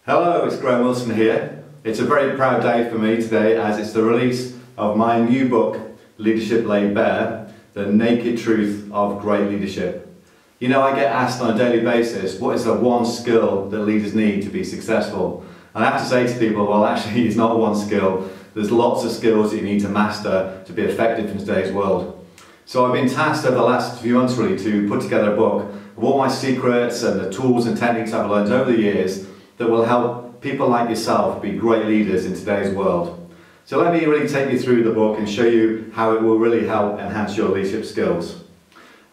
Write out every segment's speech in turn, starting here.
Hello, it's Graham Wilson here. It's a very proud day for me today as it's the release of my new book, Leadership Laid Bare, The Naked Truth of Great Leadership. You know, I get asked on a daily basis, what is the one skill that leaders need to be successful? And I have to say to people, well actually it's not one skill. There's lots of skills that you need to master to be effective in today's world. So I've been tasked over the last few months really to put together a book of all my secrets and the tools and techniques I've learned over the years that will help people like yourself be great leaders in today's world. So let me really take you through the book and show you how it will really help enhance your leadership skills.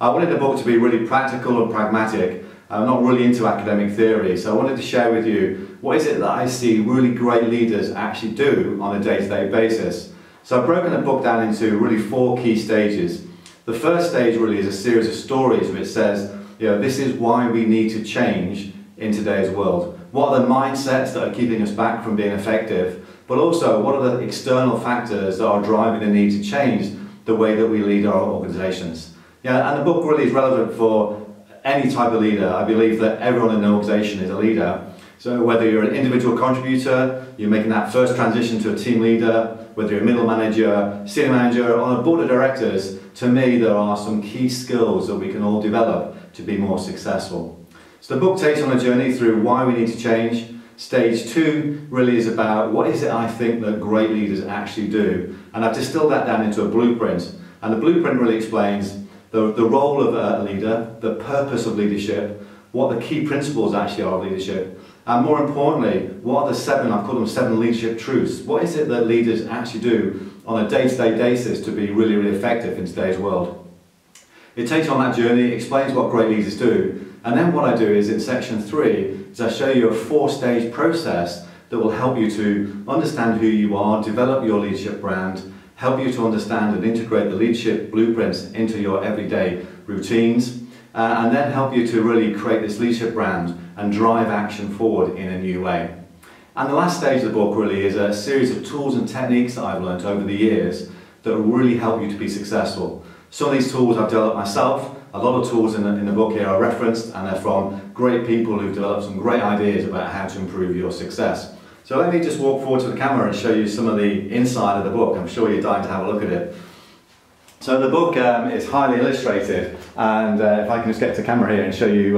I wanted the book to be really practical and pragmatic. I'm not really into academic theory, so I wanted to share with you what is it that I see really great leaders actually do on a day-to-day basis. So I've broken the book down into really 4 key stages. The first stage really is a series of stories which says, you know, this is why we need to change in today's world. What are the mindsets that are keeping us back from being effective, but also what are the external factors that are driving the need to change the way that we lead our organizations. Yeah, and the book really is relevant for any type of leader. I believe that everyone in an organization is a leader. So whether you're an individual contributor, you're making that first transition to a team leader, whether you're a middle manager, senior manager, or on a board of directors, to me there are some key skills that we can all develop to be more successful. So the book takes on a journey through why we need to change. Stage 2 really is about what is it I think that great leaders actually do. And I've distilled that down into a blueprint. And the blueprint really explains the role of a leader, the purpose of leadership, what the key principles actually are of leadership, and more importantly, what are the 7, I've called them 7 leadership truths. What is it that leaders actually do on a day-to-day basis to be really, really effective in today's world? It takes on that journey, explains what great leaders do, and then what I do is in section 3 is I show you a 4-stage process that will help you to understand who you are, develop your leadership brand, help you to understand and integrate the leadership blueprints into your everyday routines, and then help you to really create this leadership brand and drive action forward in a new way. And the last stage of the book really is a series of tools and techniques that I've learned over the years that will really help you to be successful. Some of these tools I've developed myself. A lot of tools in the book here are referenced and they're from great people who've developed some great ideas about how to improve your success. So let me just walk forward to the camera and show you some of the inside of the book. I'm sure you're dying to have a look at it. So the book is highly illustrated, and if I can just get to camera here and show you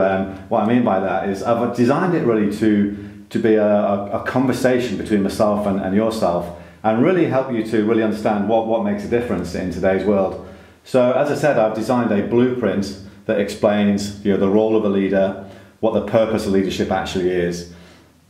what I mean by that is I've designed it really to be a conversation between myself and yourself, and really help you to really understand what makes a difference in today's world. So as I said, I've designed a blueprint that explains the role of a leader, what the purpose of leadership actually is,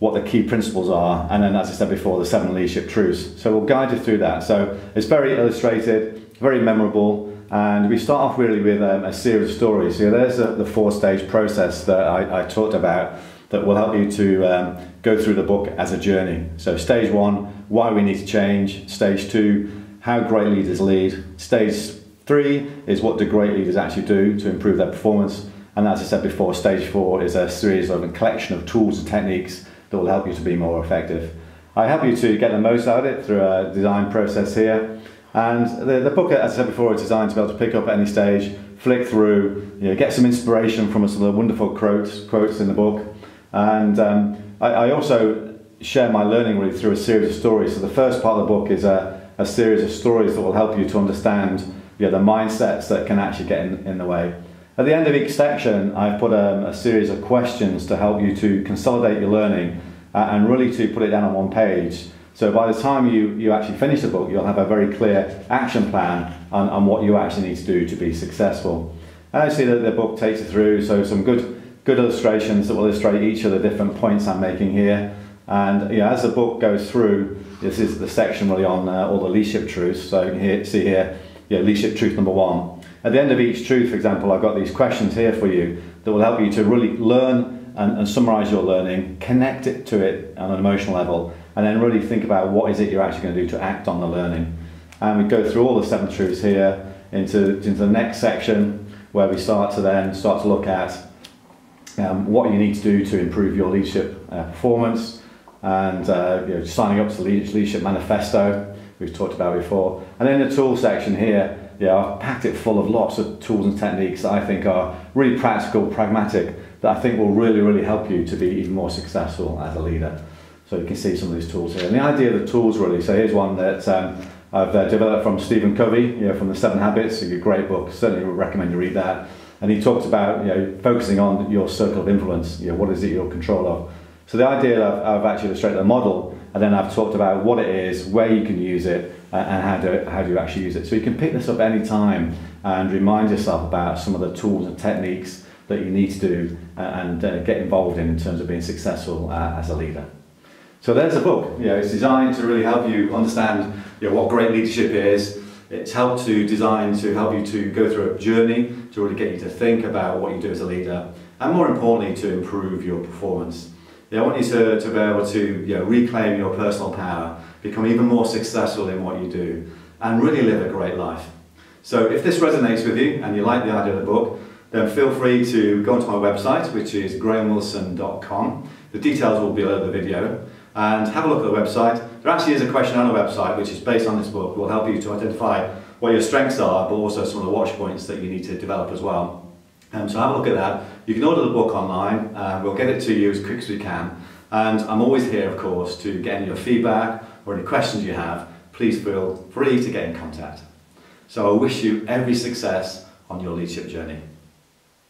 what the key principles are, and then as I said before, the 7 leadership truths. So we'll guide you through that. So it's very illustrated, very memorable, and we start off really with a series of stories. So there's the 4-stage process that I talked about that will help you to go through the book as a journey. So stage 1, why we need to change. Stage 2, how great leaders lead. Stage 3 is what do great leaders actually do to improve their performance. And as I said before, stage 4 is a series of a collection of tools and techniques that will help you to be more effective. I help you to get the most out of it through a design process here. And the book, as I said before, is designed to be able to pick up at any stage, flick through, get some inspiration from some of the wonderful quotes in the book. And I also share my learning really through a series of stories. So the first part of the book is a series of stories that will help you to understand the mindsets that can actually get in the way. At the end of each section, I've put a series of questions to help you to consolidate your learning and really to put it down on one page. So by the time you actually finish the book, you'll have a very clear action plan on what you actually need to do to be successful. And I see that the book takes you through some good illustrations that will illustrate each of the different points I'm making here. And as the book goes through, this is the section really on all the leadership truths. So you can see here, leadership truth number 1. At the end of each truth, for example, I've got these questions here for you that will help you to really learn and summarize your learning, connect it to it on an emotional level, and then really think about what is it you're actually going to do to act on the learning. And we go through all the 7 truths here into the next section where we start to look at what you need to do to improve your leadership performance, and signing up to the Leadership Manifesto we've talked about before. And then the tool section here, I've packed it full of lots of tools and techniques that I think are really practical, pragmatic, that I think will really help you to be even more successful as a leader. So you can see some of these tools here. And the idea of the tools really, so here's one that I've developed from Stephen Covey, from the 7 Habits, a great book, certainly would recommend you read that. And he talked about focusing on your circle of influence, what is it you're in control of. So the idea I've actually illustrated a model, and then I've talked about what it is, where you can use it, and how do you actually use it. So you can pick this up any time and remind yourself about some of the tools and techniques that you need to do and get involved in terms of being successful as a leader. So there's a book. It's designed to really help you understand what great leadership is. It's designed to help you to go through a journey to really get you to think about what you do as a leader, and more importantly, to improve your performance. I want you to be able to reclaim your personal power, become even more successful in what you do, and really live a great life. So if this resonates with you and you like the idea of the book, then feel free to go onto my website, which is grahamwilson.com. The details will be below the video, and have a look at the website. There actually is a question on the website which is based on this book. It will help you to identify what your strengths are, but also some of the watch points that you need to develop as well. So have a look at that. You can order the book online, we'll get it to you as quick as we can. And I'm always here, of course, to get any of your feedback or any questions you have. Please feel free to get in contact. So I wish you every success on your leadership journey.